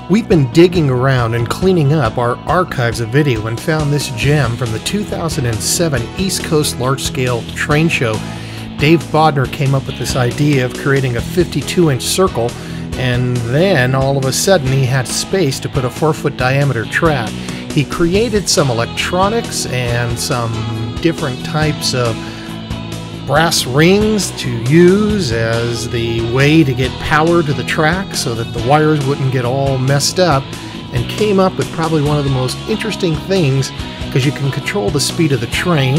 We've been digging around and cleaning up our archives of video and found this gem from the 2007 East Coast large-scale train show. Dave Bodnar came up with this idea of creating a 52-inch circle, and then all of a sudden he had space to put a 4-foot diameter track. He created some electronics and some different types of brass rings to use as the way to get power to the track so that the wires wouldn't get all messed up, and came up with probably one of the most interesting things, because you can control the speed of the train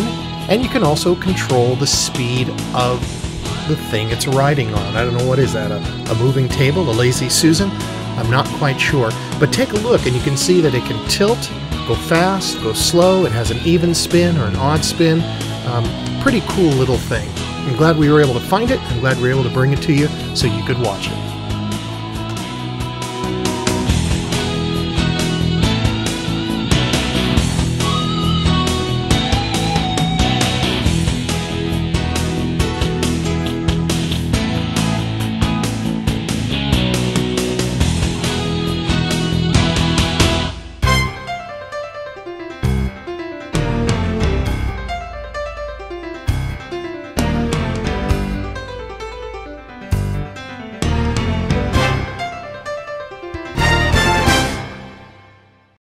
and you can also control the speed of the thing it's riding on. I don't know, what is that, a moving table, a lazy Susan? I'm not quite sure, but take a look and you can see that it can tilt, go fast, go slow. It has an even spin or an odd spin. Pretty cool little thing. I'm glad we were able to find it. I'm glad we were able to bring it to you so you could watch it.